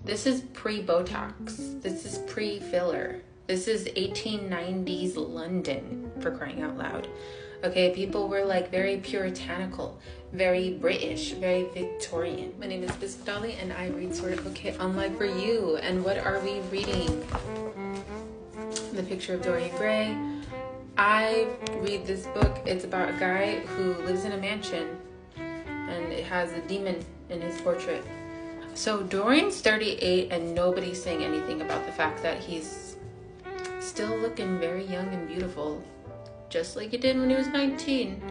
This is pre-Botox. This is pre-filler. This is 1890s London, for crying out loud. Okay, people were like very puritanical, very British, very Victorian. My name is Biscuit Dolly and I read Sort of Okay Online for you. And what are we reading? The Picture of Dorian Gray. I read this book. It's about a guy who lives in a mansion and it has a demon in his portrait. So Dorian's 38 and nobody's saying anything about the fact that he's still looking very young and beautiful, just like he did when he was 19.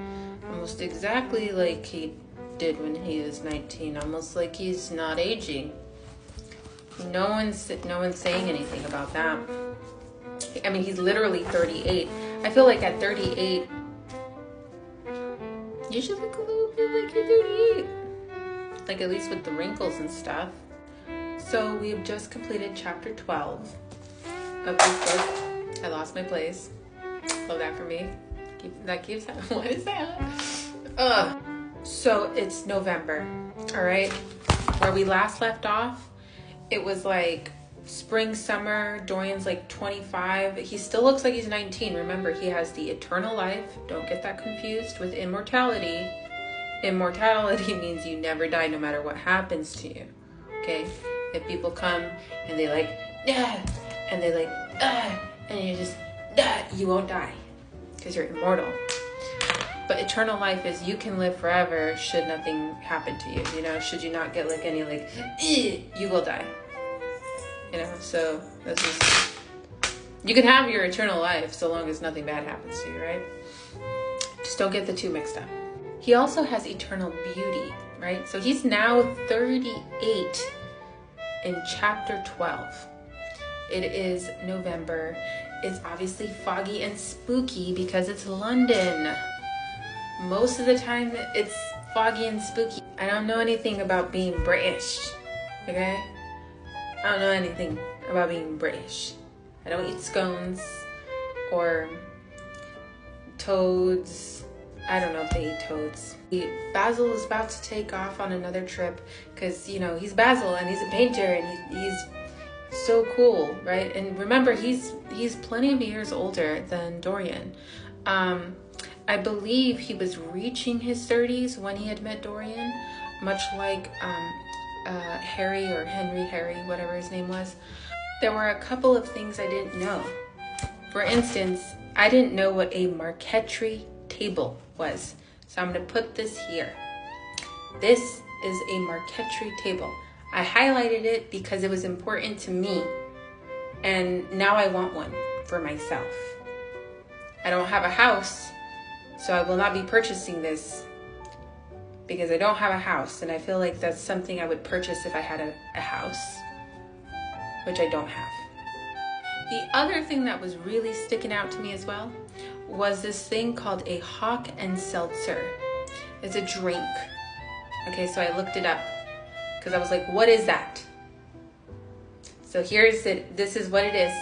Almost exactly like he did when he was 19. Almost like he's not aging. No one's saying anything about that. I mean, he's literally 38. I feel like at 38, you should look a little bit like you're 38. Like at least with the wrinkles and stuff. So we have just completed chapter 12 of this book. I lost my place. Love that for me. That keeps happening. What is that? So it's November, all right? Where we last left off, it was like spring, summer. Dorian's like 25. He still looks like he's 19. Remember, he has the eternal life. Don't get that confused with immortality. Immortality means you never die no matter what happens to you, okay? If people come and they like, and they like, and you just, you won't die because you're immortal. But eternal life is you can live forever should nothing happen to you, you know? Should you not get like any like, you will die, you know? So this is, you can have your eternal life so long as nothing bad happens to you, right? Just don't get the two mixed up. He also has eternal beauty, right? So he's now 38 in chapter 12. It is November. It's obviously foggy and spooky because it's London. Most of the time it's foggy and spooky. I don't know anything about being British, okay? I don't know anything about being British. I don't eat scones or toads. I don't know if they eat toads. Basil is about to take off on another trip because, you know, he's Basil and he's a painter and he's so cool, right? And remember, he's plenty of years older than Dorian. I believe he was reaching his 30s when he had met Dorian, much like Harry or Harry, whatever his name was. There were a couple of things I didn't know. For instance, I didn't know what a marquetry table was. So I'm going to put this here. This is a marquetry table. I highlighted it because it was important to me. And now I want one for myself. I don't have a house, so I will not be purchasing this because I don't have a house. And I feel like that's something I would purchase if I had a house, which I don't have. The other thing that was really sticking out to me as well was this thing called a Hawk and Seltzer. It's a drink. Okay, so I looked it up because I was like, what is that? So here's it. This is what it is.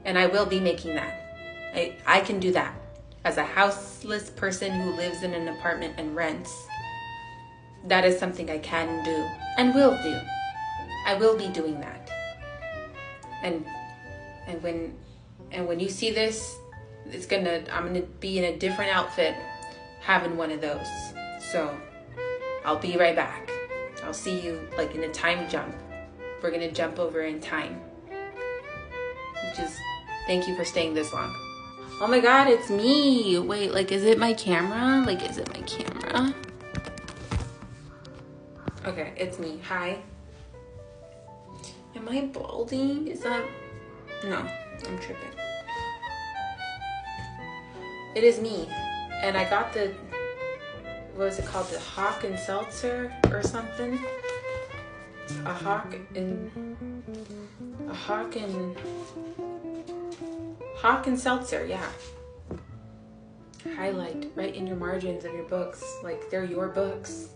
And I will be making that. I can do that. As a houseless person who lives in an apartment and rents, that is something I can do and will do. I will be doing that. And when you see this, I'm gonna be in a different outfit having one of those. So I'll be right back. I'll see you like in a time jump. We're gonna jump over in time. Just thank you for staying this long. Oh my God, it's me. Wait, like, is it my camera? Like, is it my camera? Okay, it's me. Hi. Am I balding? Is that? No, I'm tripping. It is me. And I got the, what is it called? The Hawk and Seltzer or something? A Hawk and Seltzer, yeah. Highlight right in your margins of your books, like they're your books.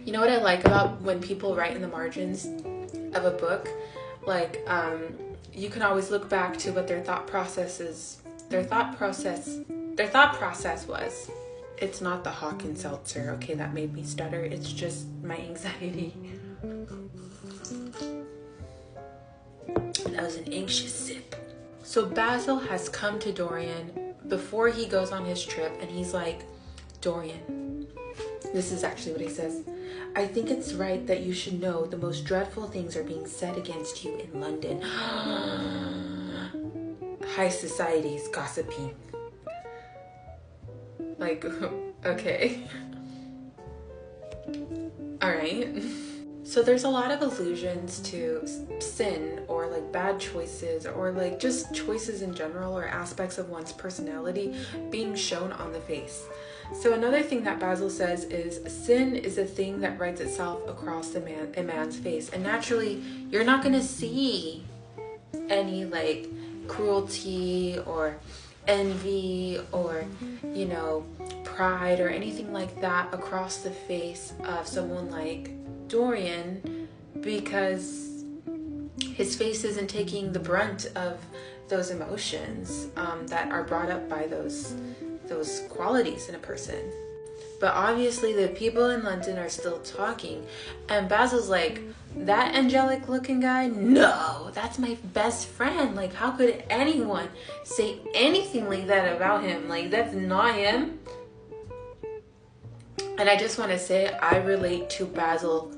You know what I like about when people write in the margins of a book? Like, you can always look back to what their thought process was. It's not the Hawkins seltzer, okay, that made me stutter. It's just my anxiety. That was an anxious sip. So Basil has come to Dorian before he goes on his trip, and he's like, Dorian, this is actually what he says. I think it's right that you should know the most dreadful things are being said against you in London. High society's gossiping. Like, okay. All right. So there's a lot of allusions to sin or like bad choices or like just choices in general or aspects of one's personality being shown on the face. So another thing that Basil says is sin is a thing that writes itself across a man's face. And naturally, you're not going to see any like cruelty or envy or, you know, pride or anything like that across the face of someone like Dorian, because his face isn't taking the brunt of those emotions that are brought up by those qualities in a person. But obviously the people in London are still talking, and Basil's like, that angelic looking guy? No, that's my best friend. Like, how could anyone say anything like that about him? Like, that's not him. And I just want to say, I relate to Basil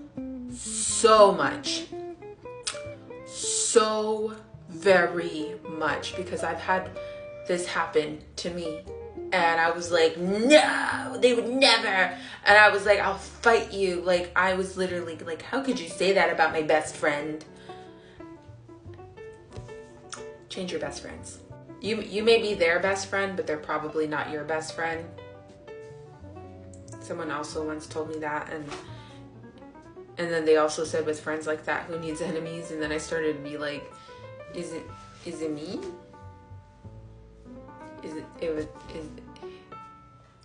so much. So very much. Because I've had this happen to me. And I was like, no, they would never. And I was like, I'll fight you. Like, I was literally like, how could you say that about my best friend? Change your best friends. You may be their best friend, but they're probably not your best friend. Someone also once told me that. And then they also said with friends like that, who needs enemies? And then I started to be like, is it me?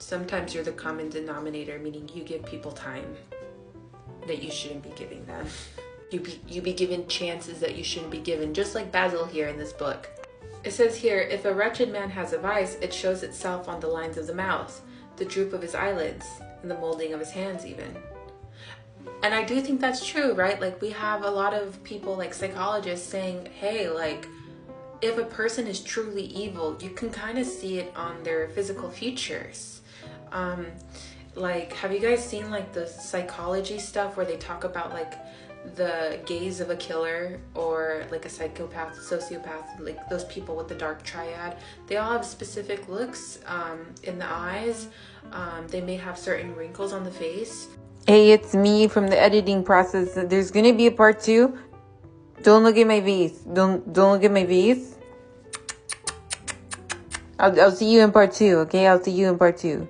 Sometimes you're the common denominator, meaning you give people time that you shouldn't be giving them. You be given chances that you shouldn't be given, just like Basil here in this book. It says here, if a wretched man has a vice, it shows itself on the lines of the mouth, the droop of his eyelids, and the molding of his hands even. And I do think that's true, right? Like, we have a lot of people, like psychologists, saying, hey, like, if a person is truly evil, you can kind of see it on their physical features. Like, have you guys seen like the psychology stuff where they talk about like the gaze of a killer or like a psychopath, sociopath, like those people with the dark triad? They all have specific looks in the eyes. They may have certain wrinkles on the face. Hey, it's me from the editing process. There's gonna be a part 2. Don't look at my face. Don't look at my face. I'll see you in part 2, okay? I'll see you in part 2.